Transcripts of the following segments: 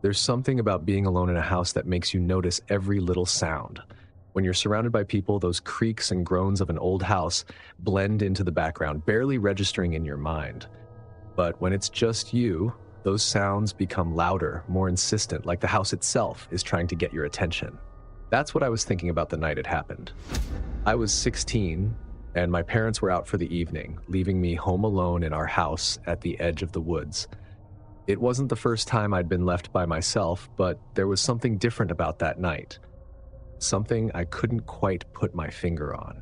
There's something about being alone in a house that makes you notice every little sound. When you're surrounded by people, those creaks and groans of an old house blend into the background, barely registering in your mind. But when it's just you, those sounds become louder, more insistent, like the house itself is trying to get your attention. That's what I was thinking about the night it happened. I was 16, and my parents were out for the evening, leaving me home alone in our house at the edge of the woods. It wasn't the first time I'd been left by myself, but there was something different about that night. Something I couldn't quite put my finger on.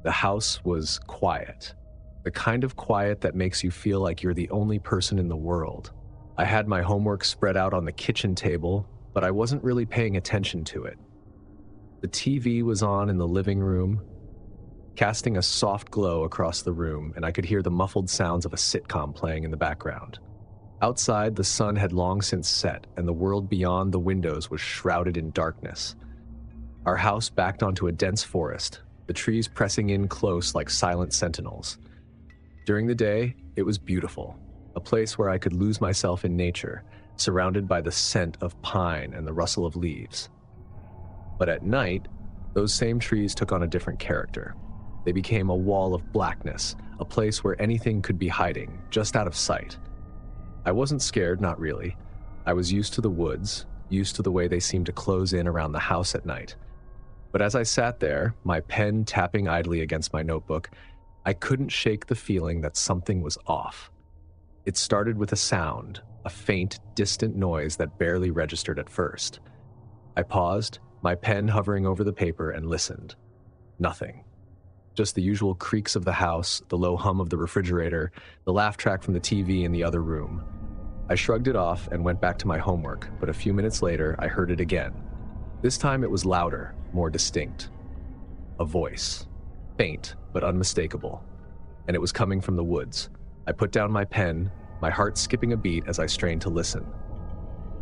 The house was quiet. The kind of quiet that makes you feel like you're the only person in the world. I had my homework spread out on the kitchen table, but I wasn't really paying attention to it. The TV was on in the living room, casting a soft glow across the room, and I could hear the muffled sounds of a sitcom playing in the background. Outside, the sun had long since set, and the world beyond the windows was shrouded in darkness. Our house backed onto a dense forest, the trees pressing in close like silent sentinels. During the day, it was beautiful, a place where I could lose myself in nature, surrounded by the scent of pine and the rustle of leaves. But at night, those same trees took on a different character. They became a wall of blackness, a place where anything could be hiding, just out of sight. I wasn't scared, not really. I was used to the woods, used to the way they seemed to close in around the house at night. But as I sat there, my pen tapping idly against my notebook, I couldn't shake the feeling that something was off. It started with a sound, a faint, distant noise that barely registered at first. I paused, my pen hovering over the paper, and listened. Nothing. Just the usual creaks of the house, the low hum of the refrigerator, the laugh track from the TV in the other room. I shrugged it off and went back to my homework, but a few minutes later, I heard it again. This time it was louder, more distinct. A voice. Faint, but unmistakable. And it was coming from the woods. I put down my pen, my heart skipping a beat as I strained to listen.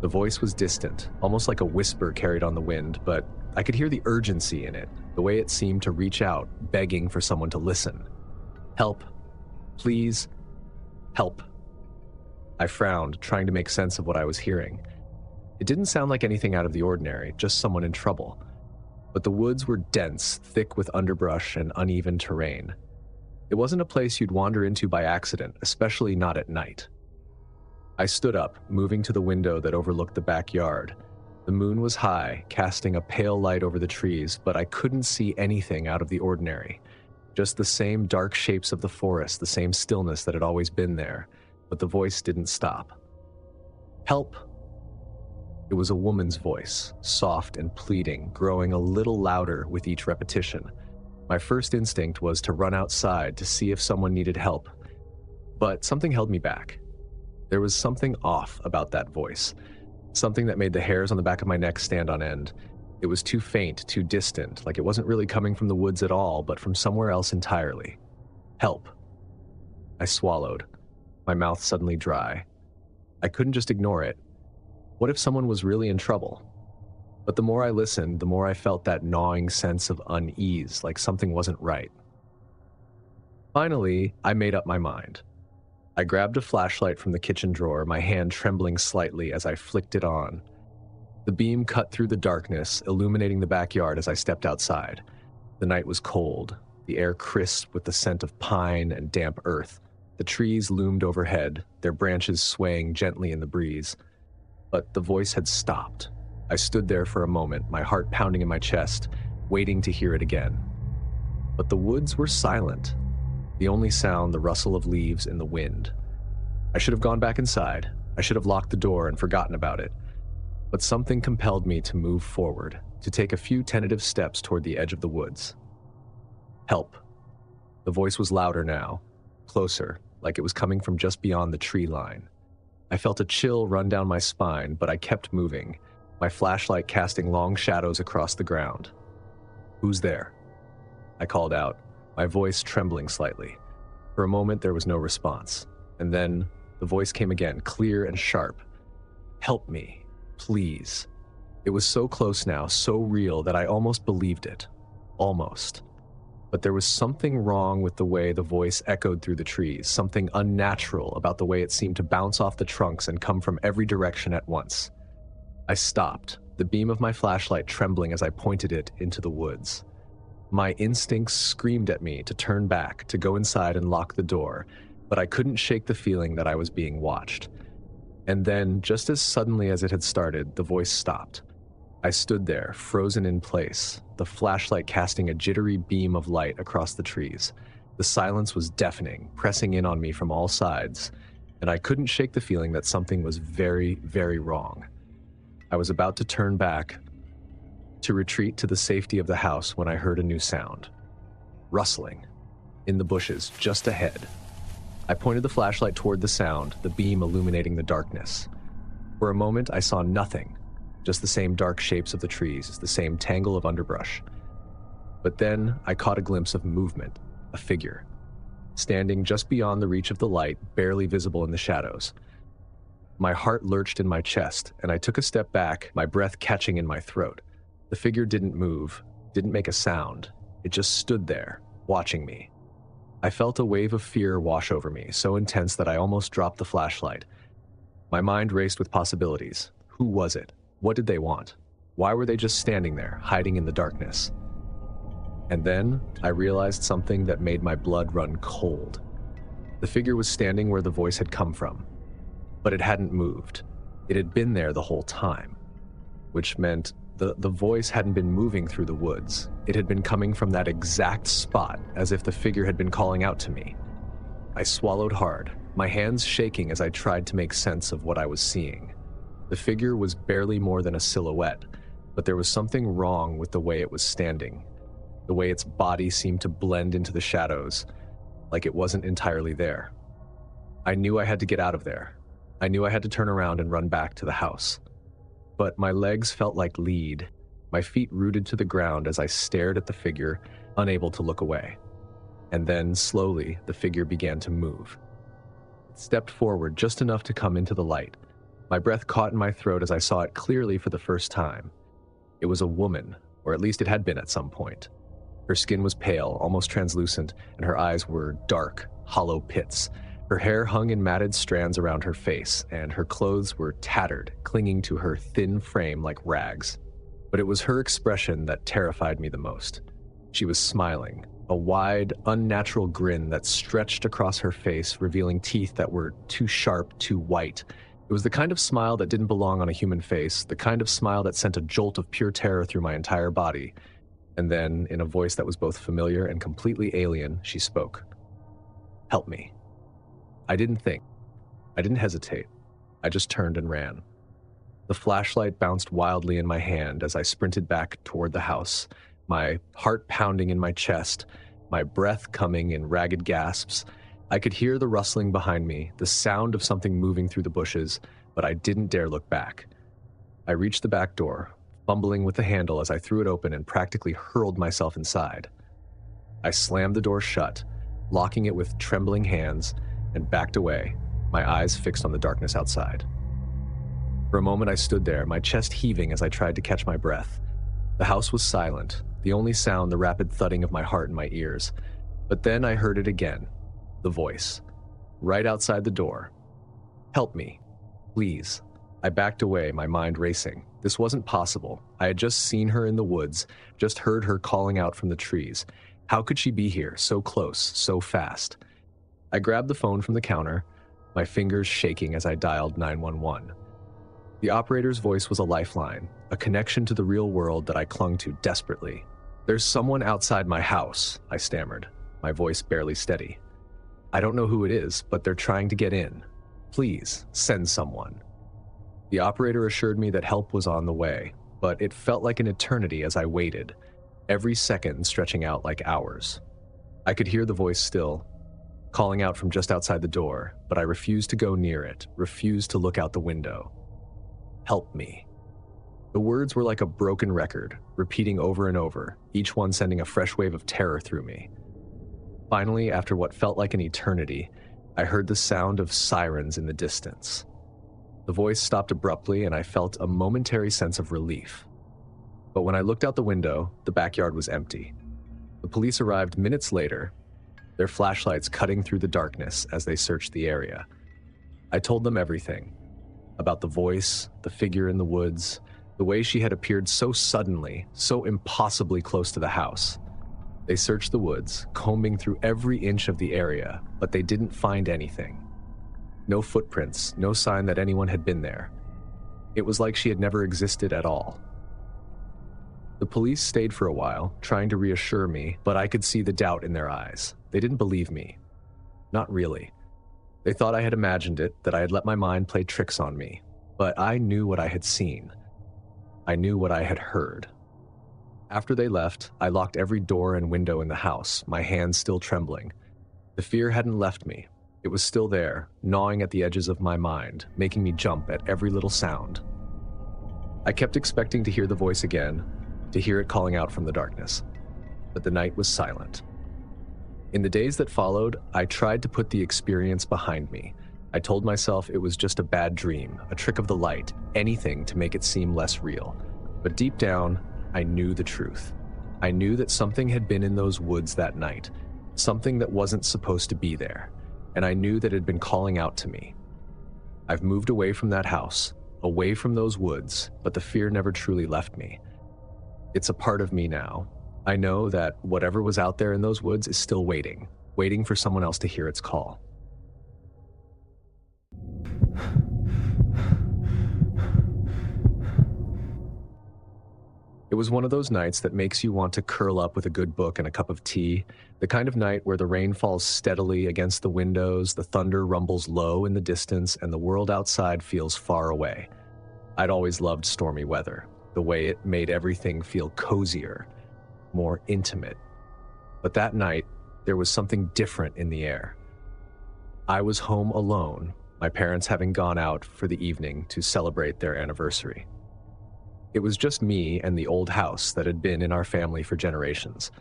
The voice was distant, almost like a whisper carried on the wind, but I could hear the urgency in it, the way it seemed to reach out, begging for someone to listen. Help. Please. Help. I frowned, trying to make sense of what I was hearing. It didn't sound like anything out of the ordinary, just someone in trouble. But the woods were dense, thick with underbrush and uneven terrain. It wasn't a place you'd wander into by accident, especially not at night. I stood up, moving to the window that overlooked the backyard. The moon was high, casting a pale light over the trees, but I couldn't see anything out of the ordinary. Just the same dark shapes of the forest, the same stillness that had always been there, but the voice didn't stop. Help! It was a woman's voice, soft and pleading, growing a little louder with each repetition. My first instinct was to run outside to see if someone needed help, but something held me back. There was something off about that voice, something that made the hairs on the back of my neck stand on end. It was too faint, too distant, like it wasn't really coming from the woods at all, but from somewhere else entirely. Help. I swallowed, my mouth suddenly dry. I couldn't just ignore it. What if someone was really in trouble? But the more I listened, the more I felt that gnawing sense of unease, like something wasn't right. Finally, I made up my mind. I grabbed a flashlight from the kitchen drawer, my hand trembling slightly as I flicked it on. The beam cut through the darkness, illuminating the backyard as I stepped outside. The night was cold, the air crisp with the scent of pine and damp earth. The trees loomed overhead, their branches swaying gently in the breeze. But the voice had stopped. I stood there for a moment, my heart pounding in my chest, waiting to hear it again. But the woods were silent. The only sound, the rustle of leaves in the wind. I should have gone back inside. I should have locked the door and forgotten about it. But something compelled me to move forward, to take a few tentative steps toward the edge of the woods. Help. The voice was louder now, closer, like it was coming from just beyond the tree line. I felt a chill run down my spine, but I kept moving, my flashlight casting long shadows across the ground. Who's there? I called out, my voice trembling slightly. For a moment, there was no response. And then the voice came again, clear and sharp. Help me, please. It was so close now, so real that I almost believed it. Almost. But there was something wrong with the way the voice echoed through the trees, something unnatural about the way it seemed to bounce off the trunks and come from every direction at once. I stopped, the beam of my flashlight trembling as I pointed it into the woods. My instincts screamed at me to turn back, to go inside and lock the door, but I couldn't shake the feeling that I was being watched. And then, just as suddenly as it had started, the voice stopped. I stood there, frozen in place, the flashlight casting a jittery beam of light across the trees. The silence was deafening, pressing in on me from all sides, and I couldn't shake the feeling that something was very, very wrong. I was about to turn back, to retreat to the safety of the house when I heard a new sound. Rustling. In the bushes, just ahead. I pointed the flashlight toward the sound, the beam illuminating the darkness. For a moment, I saw nothing, just the same dark shapes of the trees, the same tangle of underbrush. But then I caught a glimpse of movement, a figure, standing just beyond the reach of the light, barely visible in the shadows. My heart lurched in my chest, and I took a step back, my breath catching in my throat. The figure didn't move, didn't make a sound. It just stood there, watching me. I felt a wave of fear wash over me, so intense that I almost dropped the flashlight. My mind raced with possibilities. Who was it? What did they want? Why were they just standing there, hiding in the darkness? And then I realized something that made my blood run cold. The figure was standing where the voice had come from, but it hadn't moved. It had been there the whole time, which meant the voice hadn't been moving through the woods. It had been coming from that exact spot, as if the figure had been calling out to me. I swallowed hard, my hands shaking as I tried to make sense of what I was seeing. The figure was barely more than a silhouette, but there was something wrong with the way it was standing, the way its body seemed to blend into the shadows, like it wasn't entirely there. I knew I had to get out of there. I knew I had to turn around and run back to the house. But my legs felt like lead, my feet rooted to the ground as I stared at the figure, unable to look away. And then, slowly, the figure began to move. It stepped forward just enough to come into the light. My breath caught in my throat as I saw it clearly for the first time. It was a woman, or at least it had been at some point. Her skin was pale, almost translucent, and her eyes were dark, hollow pits. Her hair hung in matted strands around her face, and her clothes were tattered, clinging to her thin frame like rags. But it was her expression that terrified me the most. She was smiling, a wide, unnatural grin that stretched across her face, revealing teeth that were too sharp, too white. It was the kind of smile that didn't belong on a human face, the kind of smile that sent a jolt of pure terror through my entire body. And then, in a voice that was both familiar and completely alien, she spoke. "Help me." I didn't think. I didn't hesitate. I just turned and ran. The flashlight bounced wildly in my hand as I sprinted back toward the house, my heart pounding in my chest, my breath coming in ragged gasps. I could hear the rustling behind me, the sound of something moving through the bushes, but I didn't dare look back. I reached the back door, fumbling with the handle as I threw it open and practically hurled myself inside. I slammed the door shut, locking it with trembling hands, and backed away, my eyes fixed on the darkness outside. For a moment I stood there, my chest heaving as I tried to catch my breath. The house was silent, the only sound the rapid thudding of my heart in my ears. But then I heard it again, the voice, right outside the door. "Help me, please." I backed away, my mind racing. This wasn't possible. I had just seen her in the woods, just heard her calling out from the trees. How could she be here, so close, so fast? I grabbed the phone from the counter, my fingers shaking as I dialed 911. The operator's voice was a lifeline, a connection to the real world that I clung to desperately. "There's someone outside my house," I stammered, my voice barely steady. "I don't know who it is, but they're trying to get in. Please, send someone." The operator assured me that help was on the way, but it felt like an eternity as I waited, every second stretching out like hours. I could hear the voice still, calling out from just outside the door, but I refused to go near it, refused to look out the window. "Help me." The words were like a broken record, repeating over and over, each one sending a fresh wave of terror through me. Finally, after what felt like an eternity, I heard the sound of sirens in the distance. The voice stopped abruptly, and I felt a momentary sense of relief. But when I looked out the window, the backyard was empty. The police arrived minutes later, their flashlights cutting through the darkness as they searched the area. I told them everything. about the voice, the figure in the woods, the way she had appeared so suddenly, so impossibly close to the house. They searched the woods, combing through every inch of the area, but they didn't find anything. No footprints, no sign that anyone had been there. It was like she had never existed at all. The police stayed for a while, trying to reassure me, but I could see the doubt in their eyes. They didn't believe me. Not really. They thought I had imagined it, that I had let my mind play tricks on me. But I knew what I had seen. I knew what I had heard. After they left, I locked every door and window in the house, my hands still trembling. The fear hadn't left me. It was still there, gnawing at the edges of my mind, making me jump at every little sound. I kept expecting to hear the voice again, to hear it calling out from the darkness. But the night was silent. In the days that followed, I tried to put the experience behind me. I told myself it was just a bad dream, a trick of the light, anything to make it seem less real. But deep down, I knew the truth. I knew that something had been in those woods that night, something that wasn't supposed to be there, and I knew that it had been calling out to me. I've moved away from that house, away from those woods, but the fear never truly left me. It's a part of me now. I know that whatever was out there in those woods is still waiting for someone else to hear its call. It was one of those nights that makes you want to curl up with a good book and a cup of tea, the kind of night where the rain falls steadily against the windows, the thunder rumbles low in the distance, and the world outside feels far away. I'd always loved stormy weather, the way it made everything feel cozier, more intimate. But that night, there was something different in the air. I was home alone, my parents having gone out for the evening to celebrate their anniversary. It was just me and the old house that had been in our family for generations.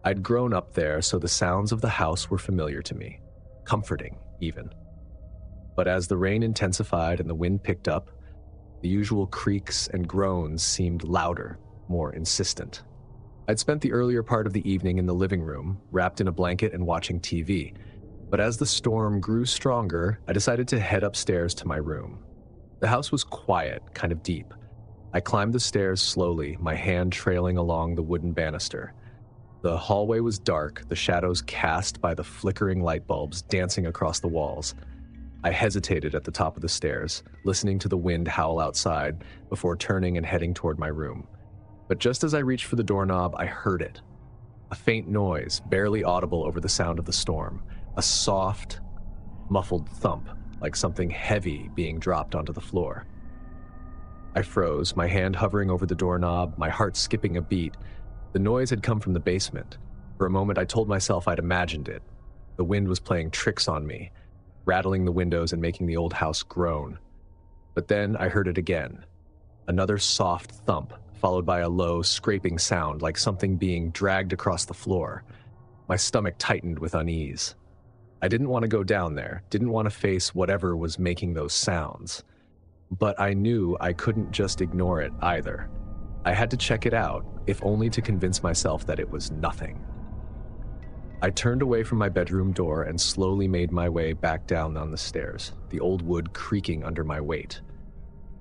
I'd grown up there, so the sounds of the house were familiar to me, comforting even. But as the rain intensified and the wind picked up, the usual creaks and groans seemed louder, more insistent. I'd spent the earlier part of the evening in the living room, wrapped in a blanket and watching TV. But as the storm grew stronger, I decided to head upstairs to my room. The house was quiet, kind of deep. I climbed the stairs slowly, my hand trailing along the wooden banister. The hallway was dark, the shadows cast by the flickering light bulbs dancing across the walls. I hesitated at the top of the stairs, listening to the wind howl outside before turning and heading toward my room. But just as I reached for the doorknob, I heard it. A faint noise, barely audible over the sound of the storm. A soft, muffled thump, like something heavy being dropped onto the floor. I froze, my hand hovering over the doorknob, my heart skipping a beat. The noise had come from the basement. For a moment, I told myself I'd imagined it. The wind was playing tricks on me, rattling the windows and making the old house groan. But then I heard it again. Another soft thump, followed by a low, scraping sound like something being dragged across the floor. My stomach tightened with unease. I didn't want to go down there, didn't want to face whatever was making those sounds. But I knew I couldn't just ignore it either. I had to check it out, if only to convince myself that it was nothing. I turned away from my bedroom door and slowly made my way back down on the stairs, the old wood creaking under my weight.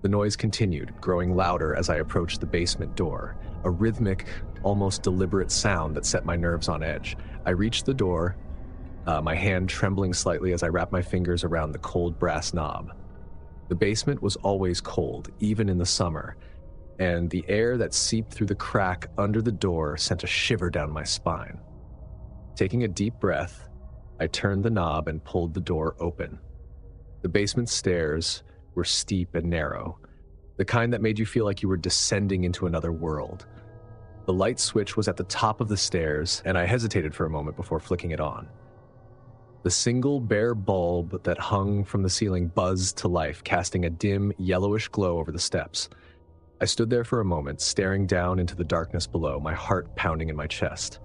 The noise continued, growing louder as I approached the basement door, a rhythmic, almost deliberate sound that set my nerves on edge. I reached the door, my hand trembling slightly as I wrapped my fingers around the cold brass knob. The basement was always cold, even in the summer, and the air that seeped through the crack under the door sent a shiver down my spine. Taking a deep breath, I turned the knob and pulled the door open. The basement stairs were steep and narrow, the kind that made you feel like you were descending into another world. The light switch was at the top of the stairs, and I hesitated for a moment before flicking it on. The single bare bulb that hung from the ceiling buzzed to life, casting a dim, yellowish glow over the steps. I stood there for a moment, staring down into the darkness below, my heart pounding in my chest.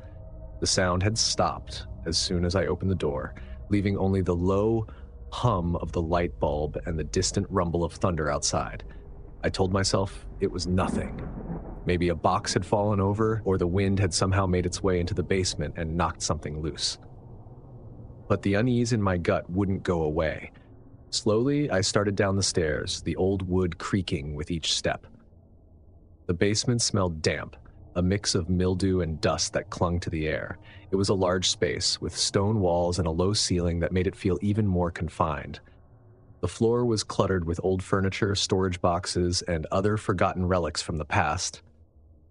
The sound had stopped as soon as I opened the door, leaving only the low hum of the light bulb and the distant rumble of thunder outside. I told myself it was nothing. Maybe a box had fallen over, or the wind had somehow made its way into the basement and knocked something loose. But the unease in my gut wouldn't go away. Slowly, I started down the stairs, the old wood creaking with each step. The basement smelled damp, a mix of mildew and dust that clung to the air. It was a large space, with stone walls and a low ceiling that made it feel even more confined. The floor was cluttered with old furniture, storage boxes, and other forgotten relics from the past,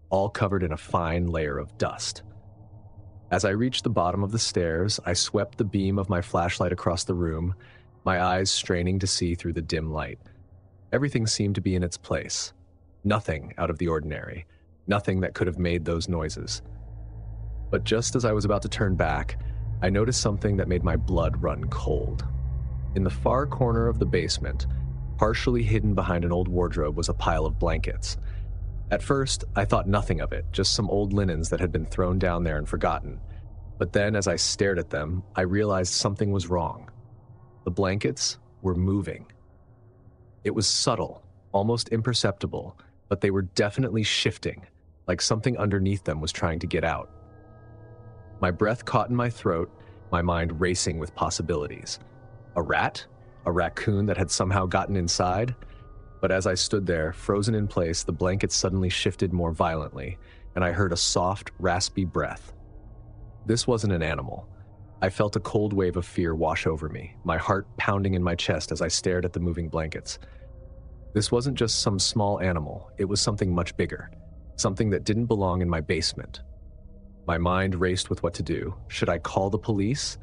all covered in a fine layer of dust. As I reached the bottom of the stairs, I swept the beam of my flashlight across the room, my eyes straining to see through the dim light. Everything seemed to be in its place. Nothing out of the ordinary. Nothing that could have made those noises. But just as I was about to turn back, I noticed something that made my blood run cold. In the far corner of the basement, partially hidden behind an old wardrobe, was a pile of blankets. At first, I thought nothing of it, just some old linens that had been thrown down there and forgotten. But then, as I stared at them, I realized something was wrong. The blankets were moving. It was subtle, almost imperceptible, but they were definitely shifting, like something underneath them was trying to get out. My breath caught in my throat, my mind racing with possibilities. A rat? A raccoon that had somehow gotten inside? But as I stood there, frozen in place, the blankets suddenly shifted more violently, and I heard a soft, raspy breath. This wasn't an animal. I felt a cold wave of fear wash over me, my heart pounding in my chest as I stared at the moving blankets. This wasn't just some small animal, it was something much bigger, something that didn't belong in my basement. My mind raced with what to do. Should I call the police?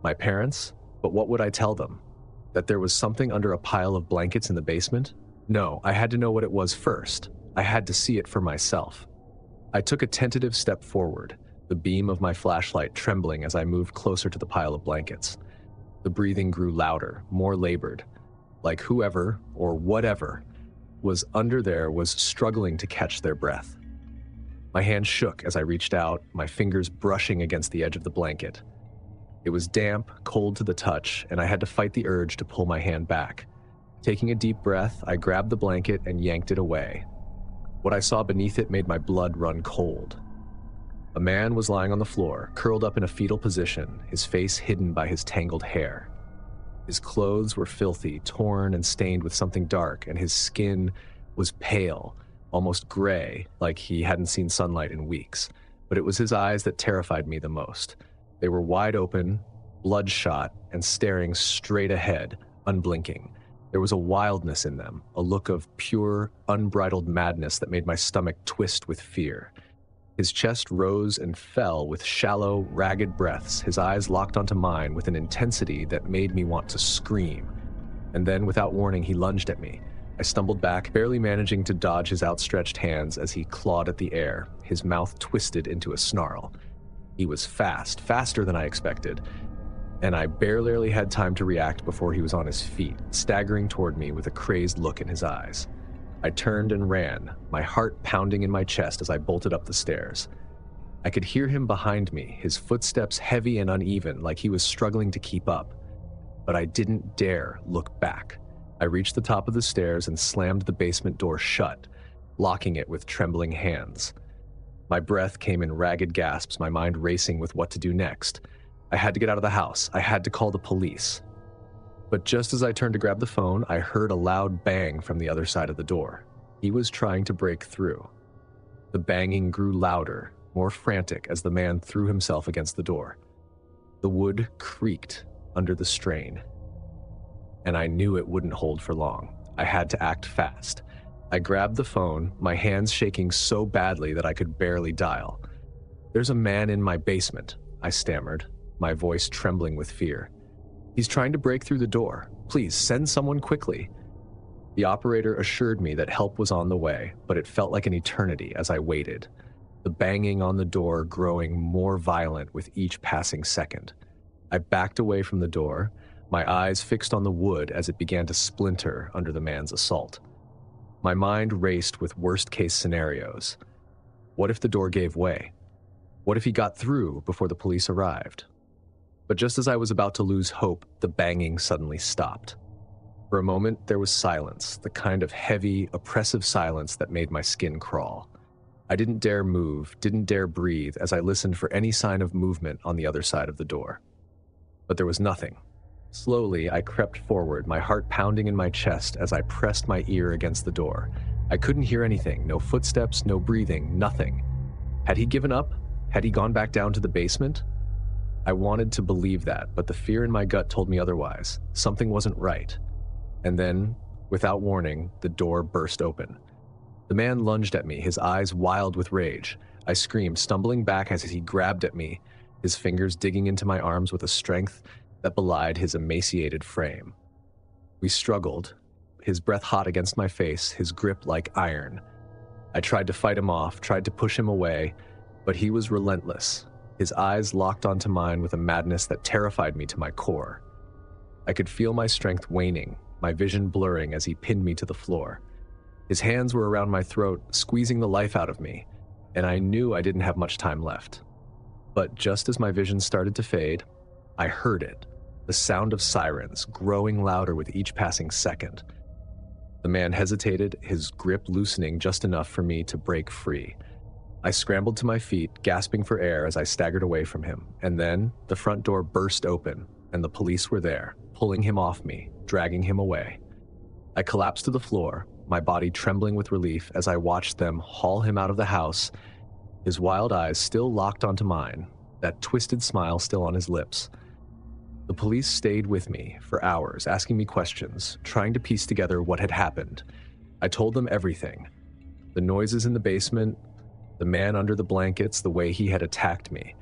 My parents? But what would I tell them? That there was something under a pile of blankets in the basement? No, I had to know what it was first. I had to see it for myself. I took a tentative step forward, the beam of my flashlight trembling as I moved closer to the pile of blankets. The breathing grew louder, more labored, like whoever, or whatever, was under there was struggling to catch their breath. My hand shook as I reached out, my fingers brushing against the edge of the blanket. It was damp, cold to the touch, and I had to fight the urge to pull my hand back. Taking a deep breath, I grabbed the blanket and yanked it away. What I saw beneath it made my blood run cold. A man was lying on the floor, curled up in a fetal position, his face hidden by his tangled hair. His clothes were filthy, torn and stained with something dark, and his skin was pale, almost gray, like he hadn't seen sunlight in weeks. But it was his eyes that terrified me the most. They were wide open, bloodshot, and staring straight ahead, unblinking. There was a wildness in them, a look of pure, unbridled madness that made my stomach twist with fear. His chest rose and fell with shallow, ragged breaths, his eyes locked onto mine with an intensity that made me want to scream. And then, without warning, he lunged at me. I stumbled back, barely managing to dodge his outstretched hands as he clawed at the air, his mouth twisted into a snarl. He was fast, faster than I expected, and I barely had time to react before he was on his feet, staggering toward me with a crazed look in his eyes. I turned and ran, my heart pounding in my chest as I bolted up the stairs. I could hear him behind me, his footsteps heavy and uneven, like he was struggling to keep up. But I didn't dare look back. I reached the top of the stairs and slammed the basement door shut, locking it with trembling hands. My breath came in ragged gasps, my mind racing with what to do next. I had to get out of the house. I had to call the police. But just as I turned to grab the phone, I heard a loud bang from the other side of the door. He was trying to break through. The banging grew louder, more frantic as the man threw himself against the door. The wood creaked under the strain, and I knew it wouldn't hold for long. I had to act fast. I grabbed the phone, my hands shaking so badly that I could barely dial. "There's a man in my basement," I stammered, my voice trembling with fear. "He's trying to break through the door. Please, send someone quickly." The operator assured me that help was on the way, but it felt like an eternity as I waited, the banging on the door growing more violent with each passing second. I backed away from the door, my eyes fixed on the wood as it began to splinter under the man's assault. My mind raced with worst-case scenarios. What if the door gave way? What if he got through before the police arrived? But just as I was about to lose hope, the banging suddenly stopped. For a moment, there was silence, the kind of heavy, oppressive silence that made my skin crawl. I didn't dare move, didn't dare breathe as I listened for any sign of movement on the other side of the door. But there was nothing. Slowly, I crept forward, my heart pounding in my chest as I pressed my ear against the door. I couldn't hear anything, no footsteps, no breathing, nothing. Had he given up? Had he gone back down to the basement? I wanted to believe that, but the fear in my gut told me otherwise. Something wasn't right. And then, without warning, the door burst open. The man lunged at me, his eyes wild with rage. I screamed, stumbling back as he grabbed at me, his fingers digging into my arms with a strength that belied his emaciated frame. We struggled, his breath hot against my face, his grip like iron. I tried to fight him off, tried to push him away, but he was relentless, his eyes locked onto mine with a madness that terrified me to my core. I could feel my strength waning, my vision blurring as he pinned me to the floor. His hands were around my throat, squeezing the life out of me, and I knew I didn't have much time left. But just as my vision started to fade, I heard it, the sound of sirens, growing louder with each passing second. The man hesitated, his grip loosening just enough for me to break free. I scrambled to my feet, gasping for air as I staggered away from him, and then the front door burst open, and the police were there, pulling him off me, dragging him away. I collapsed to the floor, my body trembling with relief as I watched them haul him out of the house, his wild eyes still locked onto mine, that twisted smile still on his lips. The police stayed with me for hours, asking me questions, trying to piece together what had happened. I told them everything. The noises in the basement, the man under the blankets, the way he had attacked me.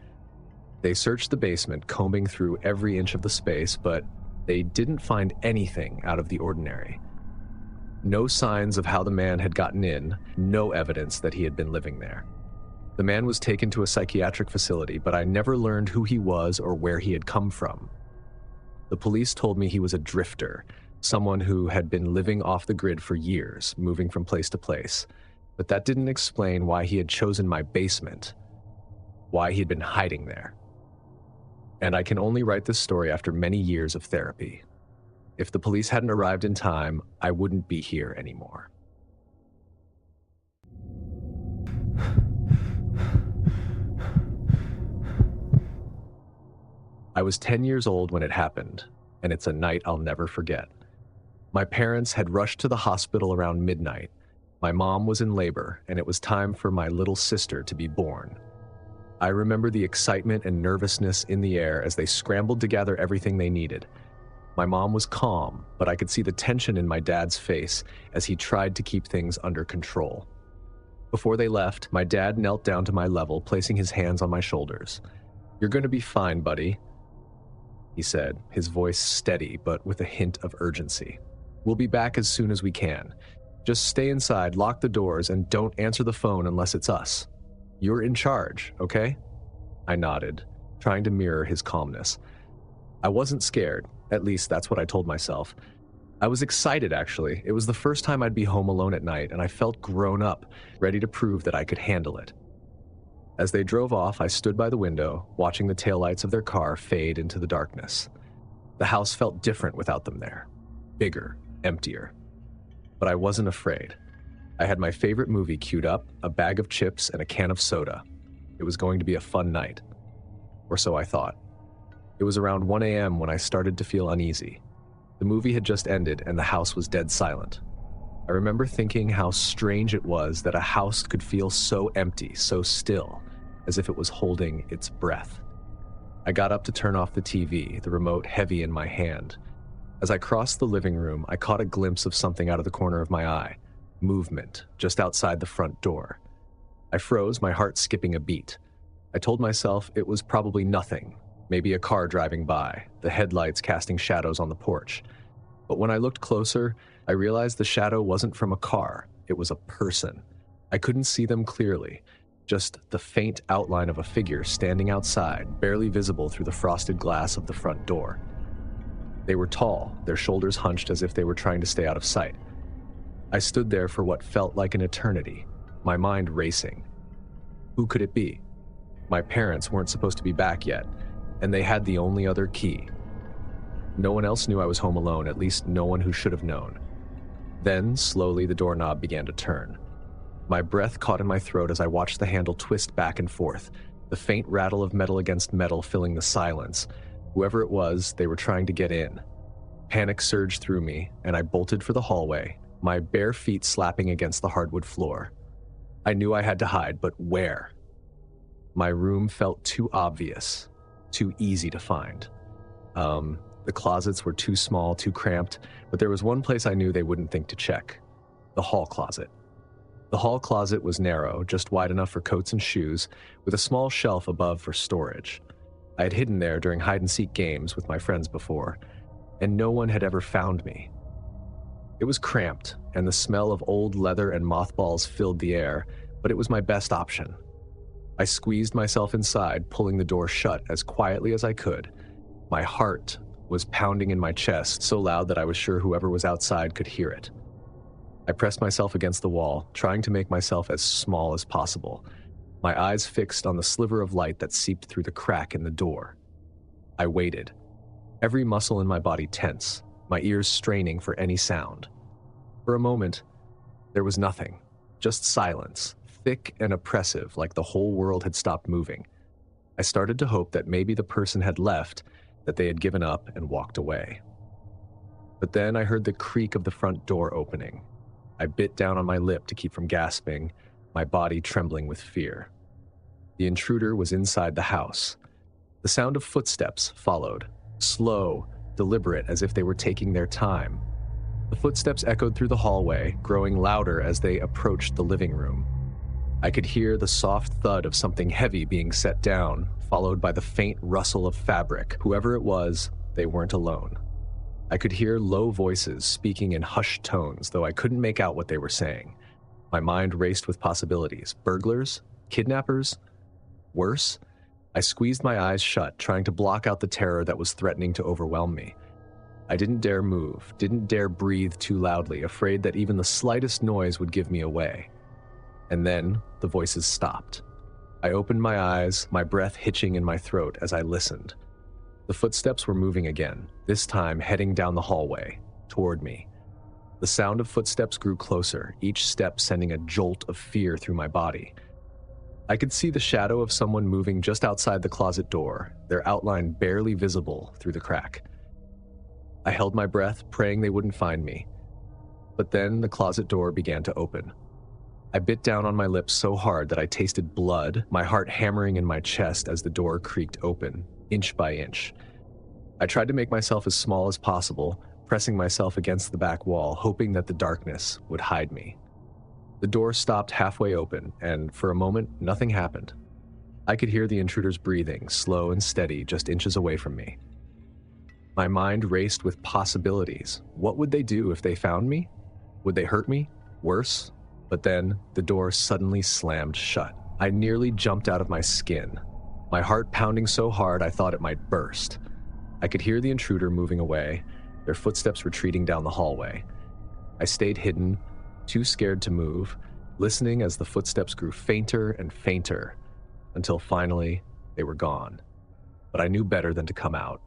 They searched the basement, combing through every inch of the space, but they didn't find anything out of the ordinary. No signs of how the man had gotten in, no evidence that he had been living there. The man was taken to a psychiatric facility, but I never learned who he was or where he had come from. The police told me he was a drifter, someone who had been living off the grid for years, moving from place to place. But that didn't explain why he had chosen my basement, why he had been hiding there. And I can only write this story after many years of therapy. If the police hadn't arrived in time, I wouldn't be here anymore. I was 10 years old when it happened, and it's a night I'll never forget. My parents had rushed to the hospital around midnight. My mom was in labor, and it was time for my little sister to be born. I remember the excitement and nervousness in the air as they scrambled to gather everything they needed. My mom was calm, but I could see the tension in my dad's face as he tried to keep things under control. Before they left, my dad knelt down to my level, placing his hands on my shoulders. "You're going to be fine, buddy," he said, his voice steady but with a hint of urgency. "We'll be back as soon as we can. Just stay inside, lock the doors, and don't answer the phone unless it's us. You're in charge, okay?" I nodded, trying to mirror his calmness. I wasn't scared, at least that's what I told myself. I was excited, actually. It was the first time I'd be home alone at night, and I felt grown up, ready to prove that I could handle it. As they drove off, I stood by the window, watching the taillights of their car fade into the darkness. The house felt different without them there. Bigger, emptier. But I wasn't afraid. I had my favorite movie queued up, a bag of chips, and a can of soda. It was going to be a fun night. Or so I thought. It was around 1 a.m. when I started to feel uneasy. The movie had just ended, and the house was dead silent. I remember thinking how strange it was that a house could feel so empty, so still, as if it was holding its breath. I got up to turn off the TV, the remote heavy in my hand. As I crossed the living room, I caught a glimpse of something out of the corner of my eye. Movement, just outside the front door. I froze, my heart skipping a beat. I told myself it was probably nothing, maybe a car driving by, the headlights casting shadows on the porch. But when I looked closer, I realized the shadow wasn't from a car, it was a person. I couldn't see them clearly, just the faint outline of a figure standing outside, barely visible through the frosted glass of the front door. They were tall, their shoulders hunched as if they were trying to stay out of sight. I stood there for what felt like an eternity, my mind racing. Who could it be? My parents weren't supposed to be back yet, and they had the only other key. No one else knew I was home alone, at least no one who should have known. Then, slowly, the doorknob began to turn. My breath caught in my throat as I watched the handle twist back and forth, the faint rattle of metal against metal filling the silence. Whoever it was, they were trying to get in. Panic surged through me, and I bolted for the hallway, my bare feet slapping against the hardwood floor. I knew I had to hide, but where? My room felt too obvious, too easy to find. The closets were too small, too cramped, but there was one place I knew they wouldn't think to check: the hall closet. The hall closet was narrow, just wide enough for coats and shoes, with a small shelf above for storage. I had hidden there during hide-and-seek games with my friends before, and no one had ever found me. It was cramped, and the smell of old leather and mothballs filled the air, but it was my best option. I squeezed myself inside, pulling the door shut as quietly as I could. My heart was pounding in my chest so loud that I was sure whoever was outside could hear it. I pressed myself against the wall, trying to make myself as small as possible, my eyes fixed on the sliver of light that seeped through the crack in the door. I waited, every muscle in my body tense, my ears straining for any sound. For a moment, there was nothing, just silence, thick and oppressive, like the whole world had stopped moving. I started to hope that maybe the person had left, that they had given up and walked away. But then I heard the creak of the front door opening. I bit down on my lip to keep from gasping, my body trembling with fear. The intruder was inside the house. The sound of footsteps followed, slow, deliberate, as if they were taking their time. The footsteps echoed through the hallway, growing louder as they approached the living room. I could hear the soft thud of something heavy being set down, followed by the faint rustle of fabric. Whoever it was, they weren't alone. I could hear low voices speaking in hushed tones, though I couldn't make out what they were saying. My mind raced with possibilities. Burglars? Kidnappers? Worse? I squeezed my eyes shut, trying to block out the terror that was threatening to overwhelm me. I didn't dare move, didn't dare breathe too loudly, afraid that even the slightest noise would give me away. And then the voices stopped. I opened my eyes, my breath hitching in my throat as I listened. The footsteps were moving again, this time heading down the hallway, toward me. The sound of footsteps grew closer, each step sending a jolt of fear through my body. I could see the shadow of someone moving just outside the closet door, their outline barely visible through the crack. I held my breath, praying they wouldn't find me. But then the closet door began to open. I bit down on my lips so hard that I tasted blood, my heart hammering in my chest as the door creaked open, inch by inch. I tried to make myself as small as possible, pressing myself against the back wall, hoping that the darkness would hide me. The door stopped halfway open, and for a moment, nothing happened. I could hear the intruders breathing, slow and steady, just inches away from me. My mind raced with possibilities. What would they do if they found me? Would they hurt me? Worse? But then, the door suddenly slammed shut. I nearly jumped out of my skin, my heart pounding so hard I thought it might burst. I could hear the intruder moving away, their footsteps retreating down the hallway. I stayed hidden, too scared to move, listening as the footsteps grew fainter and fainter, until finally, they were gone. But I knew better than to come out.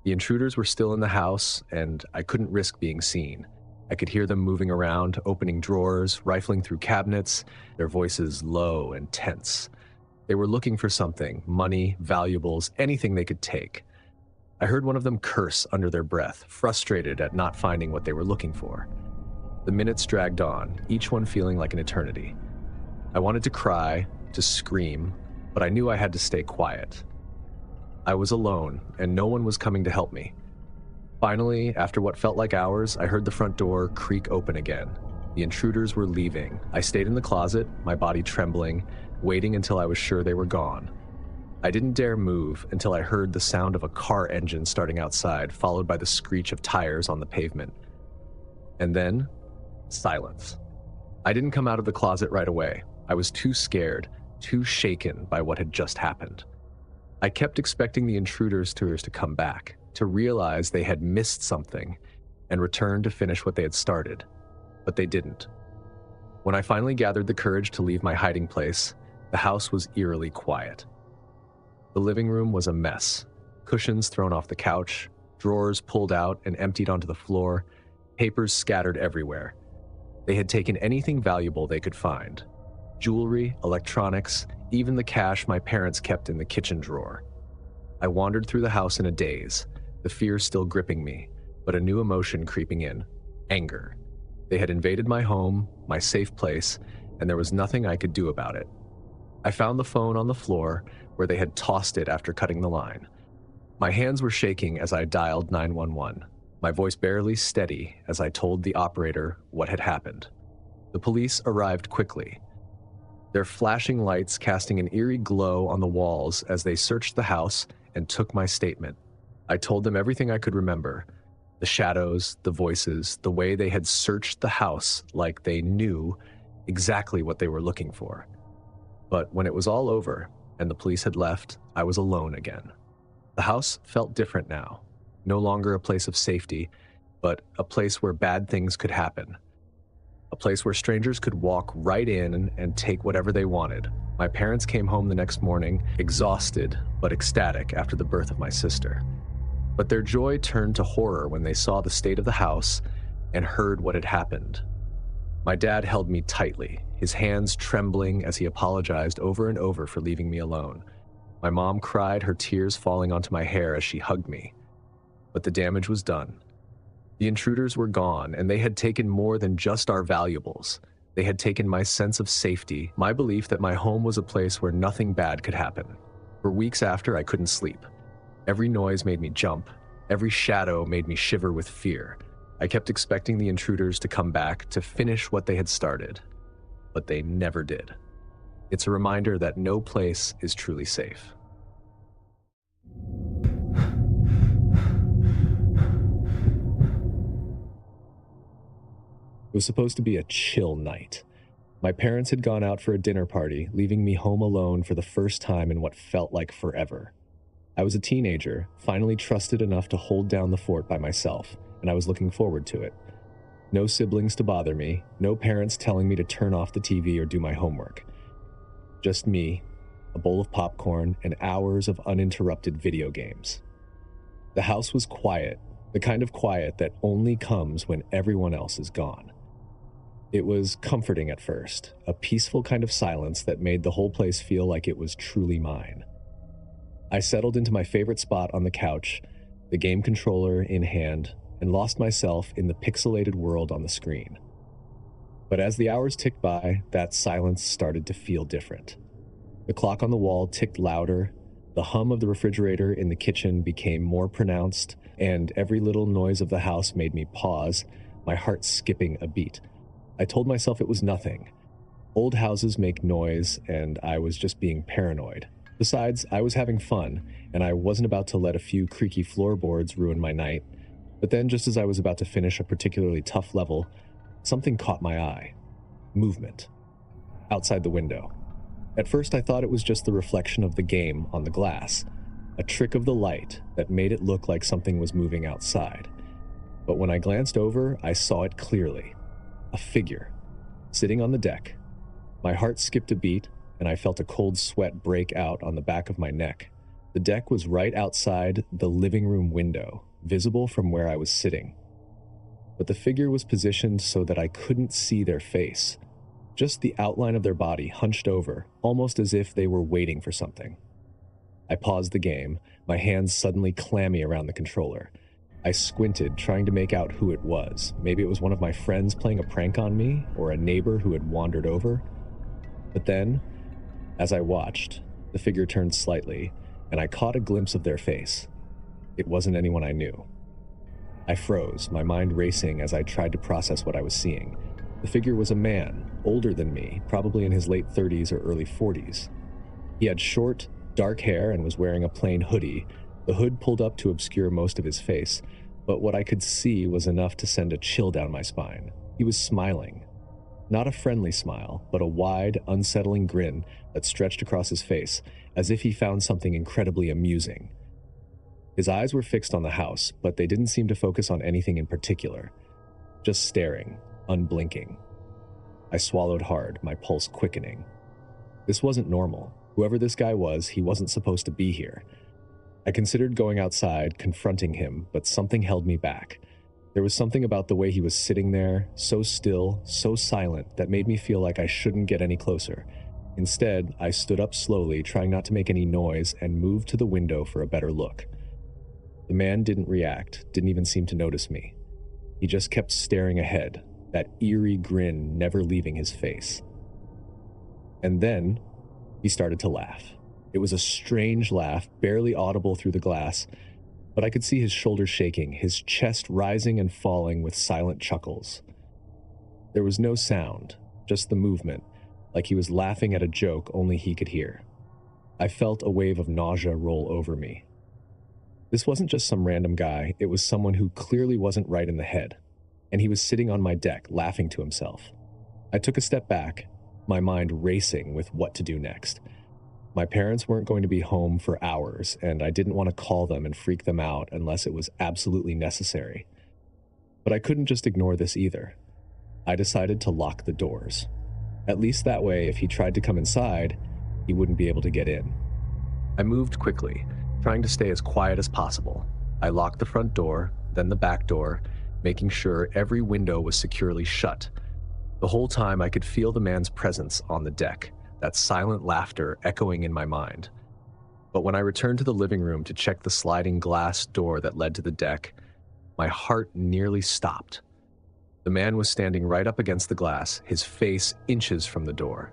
The intruders were still in the house, and I couldn't risk being seen. I could hear them moving around, opening drawers, rifling through cabinets, their voices low and tense. They were looking for something, money, valuables, anything they could take. I heard one of them curse under their breath, frustrated at not finding what they were looking for. The minutes dragged on, each one feeling like an eternity. I wanted to cry, to scream, but I knew I had to stay quiet. I was alone, and no one was coming to help me. Finally, after what felt like hours, I heard the front door creak open again. The intruders were leaving. I stayed in the closet, my body trembling, waiting until I was sure they were gone. I didn't dare move until I heard the sound of a car engine starting outside, followed by the screech of tires on the pavement. And then, silence. I didn't come out of the closet right away. I was too scared, too shaken by what had just happened. I kept expecting the intruders to come back, to realize they had missed something and return to finish what they had started, but they didn't. When I finally gathered the courage to leave my hiding place, the house was eerily quiet. The living room was a mess, cushions thrown off the couch, drawers pulled out and emptied onto the floor, papers scattered everywhere. They had taken anything valuable they could find: jewelry, electronics, even the cash my parents kept in the kitchen drawer. I wandered through the house in a daze, the fear still gripping me, but a new emotion creeping in: anger. They had invaded my home, my safe place, and there was nothing I could do about it. I found the phone on the floor where they had tossed it after cutting the line. My hands were shaking as I dialed 911, my voice barely steady as I told the operator what had happened. The police arrived quickly, their flashing lights casting an eerie glow on the walls as they searched the house and took my statement. I told them everything I could remember: the shadows, the voices, the way they had searched the house like they knew exactly what they were looking for. But when it was all over and the police had left, I was alone again. The house felt different now, no longer a place of safety, but a place where bad things could happen. A place where strangers could walk right in and take whatever they wanted. My parents came home the next morning, exhausted but ecstatic after the birth of my sister. But their joy turned to horror when they saw the state of the house and heard what had happened. My dad held me tightly, his hands trembling as he apologized over and over for leaving me alone. My mom cried, her tears falling onto my hair as she hugged me. But the damage was done. The intruders were gone, and they had taken more than just our valuables. They had taken my sense of safety, my belief that my home was a place where nothing bad could happen. For weeks after, I couldn't sleep. Every noise made me jump. Every shadow made me shiver with fear. I kept expecting the intruders to come back to finish what they had started, but they never did. It's a reminder that no place is truly safe. It was supposed to be a chill night. My parents had gone out for a dinner party, leaving me home alone for the first time in what felt like forever. I was a teenager, finally trusted enough to hold down the fort by myself, and I was looking forward to it. No siblings to bother me, no parents telling me to turn off the TV or do my homework. Just me, a bowl of popcorn, and hours of uninterrupted video games. The house was quiet, the kind of quiet that only comes when everyone else is gone. It was comforting at first, a peaceful kind of silence that made the whole place feel like it was truly mine. I settled into my favorite spot on the couch, the game controller in hand, and lost myself in the pixelated world on the screen. But as the hours ticked by, that silence started to feel different. The clock on the wall ticked louder, the hum of the refrigerator in the kitchen became more pronounced, and every little noise of the house made me pause, my heart skipping a beat. I told myself it was nothing. Old houses make noise, and I was just being paranoid. Besides, I was having fun, and I wasn't about to let a few creaky floorboards ruin my night. But then, just as I was about to finish a particularly tough level, something caught my eye. Movement. Outside the window. At first, I thought it was just the reflection of the game on the glass, a trick of the light that made it look like something was moving outside. But when I glanced over, I saw it clearly. A figure, sitting on the deck. My heart skipped a beat, and I felt a cold sweat break out on the back of my neck. The deck was right outside the living room window, visible from where I was sitting. But the figure was positioned so that I couldn't see their face, just the outline of their body hunched over, almost as if they were waiting for something. I paused the game, my hands suddenly clammy around the controller. I squinted, trying to make out who it was. Maybe it was one of my friends playing a prank on me, or a neighbor who had wandered over. But then, as I watched, the figure turned slightly, and I caught a glimpse of their face. It wasn't anyone I knew. I froze, my mind racing as I tried to process what I was seeing. The figure was a man, older than me, probably in his late 30s or early 40s. He had short, dark hair and was wearing a plain hoodie, the hood pulled up to obscure most of his face, but what I could see was enough to send a chill down my spine. He was smiling. Not a friendly smile, but a wide, unsettling grin that stretched across his face, as if he found something incredibly amusing. His eyes were fixed on the house, but they didn't seem to focus on anything in particular. Just staring, unblinking. I swallowed hard, my pulse quickening. This wasn't normal. Whoever this guy was, he wasn't supposed to be here. I considered going outside, confronting him, but something held me back. There was something about the way he was sitting there, so still, so silent, that made me feel like I shouldn't get any closer. Instead, I stood up slowly, trying not to make any noise, and moved to the window for a better look. The man didn't react, didn't even seem to notice me. He just kept staring ahead, that eerie grin never leaving his face. And then, he started to laugh. It was a strange laugh, barely audible through the glass, but I could see his shoulders shaking, his chest rising and falling with silent chuckles. There was no sound, just the movement, like he was laughing at a joke only he could hear. I felt a wave of nausea roll over me. This wasn't just some random guy, it was someone who clearly wasn't right in the head, and he was sitting on my deck, laughing to himself. I took a step back, my mind racing with what to do next. My parents weren't going to be home for hours, and I didn't want to call them and freak them out unless it was absolutely necessary. But I couldn't just ignore this either. I decided to lock the doors. At least that way, if he tried to come inside, he wouldn't be able to get in. I moved quickly, trying to stay as quiet as possible. I locked the front door, then the back door, making sure every window was securely shut. The whole time I could feel the man's presence on the deck, that silent laughter echoing in my mind. But when I returned to the living room to check the sliding glass door that led to the deck, my heart nearly stopped. The man was standing right up against the glass, his face inches from the door.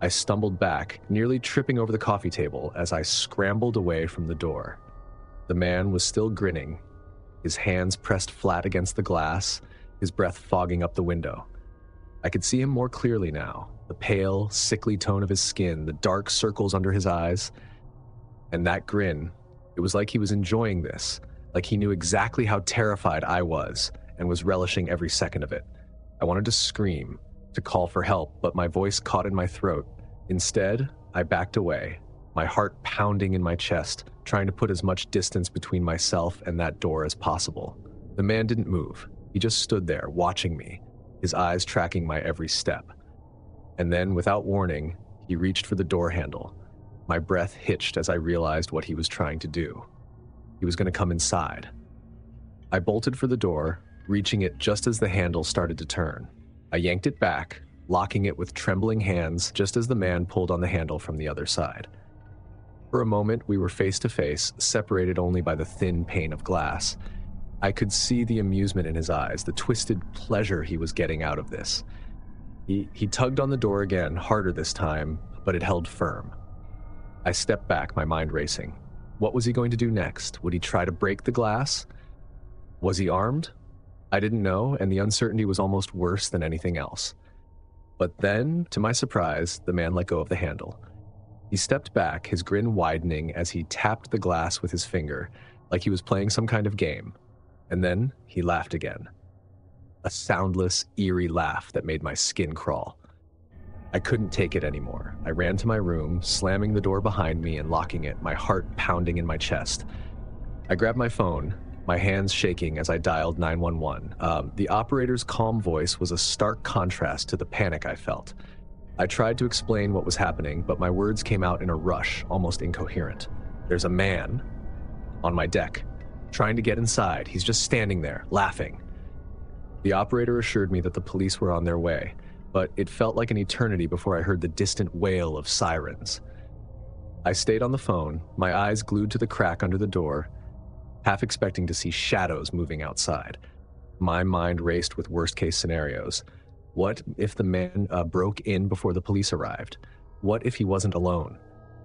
I stumbled back, nearly tripping over the coffee table as I scrambled away from the door. The man was still grinning, his hands pressed flat against the glass, his breath fogging up the window. I could see him more clearly now, the pale, sickly tone of his skin, the dark circles under his eyes. And that grin, it was like he was enjoying this, like he knew exactly how terrified I was and was relishing every second of it. I wanted to scream, to call for help, but my voice caught in my throat. Instead, I backed away, my heart pounding in my chest, trying to put as much distance between myself and that door as possible. The man didn't move. He just stood there, watching me, his eyes tracking my every step. And then, without warning, he reached for the door handle. My breath hitched as I realized what he was trying to do. He was going to come inside. I bolted for the door, reaching it just as the handle started to turn. I yanked it back, locking it with trembling hands just as the man pulled on the handle from the other side. For a moment, we were face to face, separated only by the thin pane of glass. I could see the amusement in his eyes, the twisted pleasure he was getting out of this. He tugged on the door again, harder this time, but it held firm. I stepped back, my mind racing. What was he going to do next? Would he try to break the glass? Was he armed? I didn't know, and the uncertainty was almost worse than anything else. But then, to my surprise, the man let go of the handle. He stepped back, his grin widening as he tapped the glass with his finger, like he was playing some kind of game. And then he laughed again. A soundless, eerie laugh that made my skin crawl. I couldn't take it anymore. I ran to my room, slamming the door behind me and locking it, my heart pounding in my chest. I grabbed my phone, my hands shaking as I dialed 911. The operator's calm voice was a stark contrast to the panic I felt. I tried to explain what was happening, but my words came out in a rush, almost incoherent. There's a man on my deck, trying to get inside. He's just standing there, laughing. The operator assured me that the police were on their way, but it felt like an eternity before I heard the distant wail of sirens. I stayed on the phone, my eyes glued to the crack under the door, half expecting to see shadows moving outside. My mind raced with worst-case scenarios. What if the man broke in before the police arrived? What if he wasn't alone?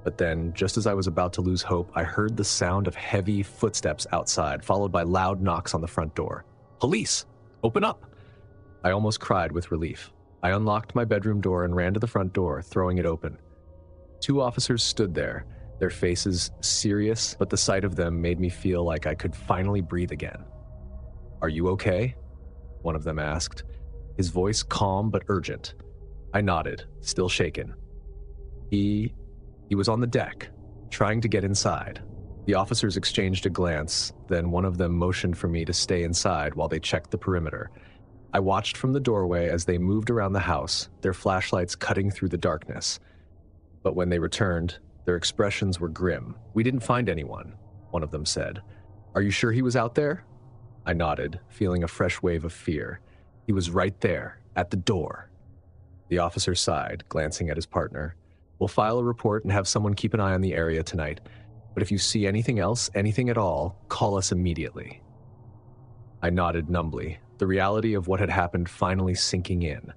But then, just as I was about to lose hope, I heard the sound of heavy footsteps outside, followed by loud knocks on the front door. Police! Open up! I almost cried with relief. I unlocked my bedroom door and ran to the front door, throwing it open. 2 officers stood there, their faces serious, but the sight of them made me feel like I could finally breathe again. "Are you okay?" one of them asked, his voice calm but urgent. I nodded, still shaken. He was on the deck, trying to get inside. The officers exchanged a glance, then one of them motioned for me to stay inside while they checked the perimeter. I watched from the doorway as they moved around the house, their flashlights cutting through the darkness. But when they returned, their expressions were grim. "We didn't find anyone," one of them said. "Are you sure he was out there?" I nodded, feeling a fresh wave of fear. He was right there, at the door. The officer sighed, glancing at his partner. We'll file a report and have someone keep an eye on the area tonight. But if you see anything else, anything at all, call us immediately." I nodded numbly, the reality of what had happened finally sinking in.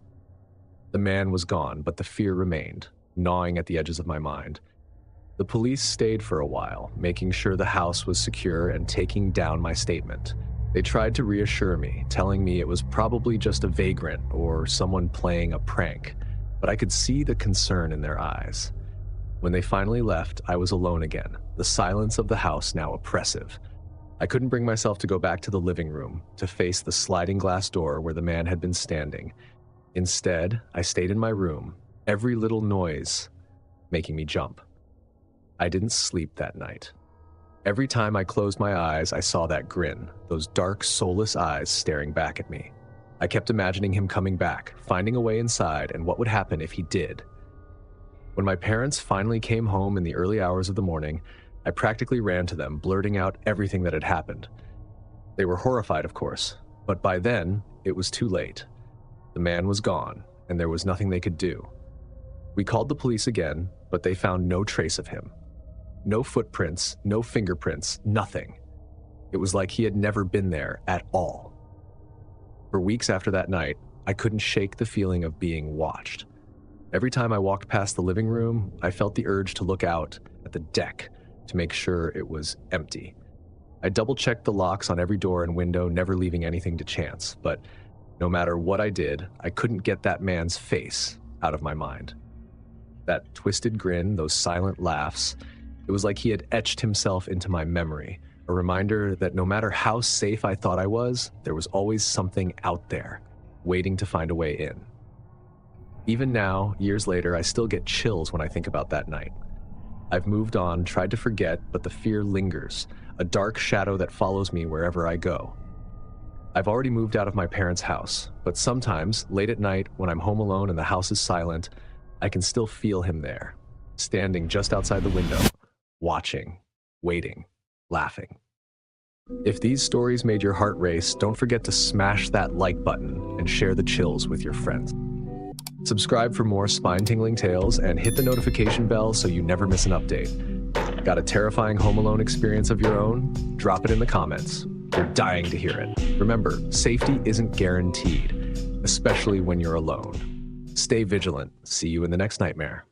The man was gone, but the fear remained, gnawing at the edges of my mind. The police stayed for a while, making sure the house was secure and taking down my statement. They tried to reassure me, telling me it was probably just a vagrant or someone playing a prank, but I could see the concern in their eyes. When they finally left, I was alone again, the silence of the house now oppressive. I couldn't bring myself to go back to the living room, to face the sliding glass door where the man had been standing. Instead, I stayed in my room, every little noise making me jump. I didn't sleep that night. Every time I closed my eyes, I saw that grin, those dark, soulless eyes staring back at me. I kept imagining him coming back, finding a way inside, and what would happen if he did. When my parents finally came home in the early hours of the morning, I practically ran to them, blurting out everything that had happened. They were horrified, of course, but by then, it was too late. The man was gone, and there was nothing they could do. We called the police again, but they found no trace of him. No footprints, no fingerprints, nothing. It was like he had never been there at all. For weeks after that night, I couldn't shake the feeling of being watched. Every time I walked past the living room, I felt the urge to look out at the deck to make sure it was empty. I double-checked the locks on every door and window, never leaving anything to chance, but no matter what I did, I couldn't get that man's face out of my mind. That twisted grin, those silent laughs, it was like he had etched himself into my memory, a reminder that no matter how safe I thought I was, there was always something out there, waiting to find a way in. Even now, years later, I still get chills when I think about that night. I've moved on, tried to forget, but the fear lingers, a dark shadow that follows me wherever I go. I've already moved out of my parents' house, but sometimes, late at night, when I'm home alone and the house is silent, I can still feel him there, standing just outside the window, watching, waiting, laughing. If these stories made your heart race, don't forget to smash that like button and share the chills with your friends. Subscribe for more spine-tingling tales and hit the notification bell so you never miss an update. Got a terrifying Home Alone experience of your own? Drop it in the comments. We're dying to hear it. Remember, safety isn't guaranteed, especially when you're alone. Stay vigilant. See you in the next nightmare.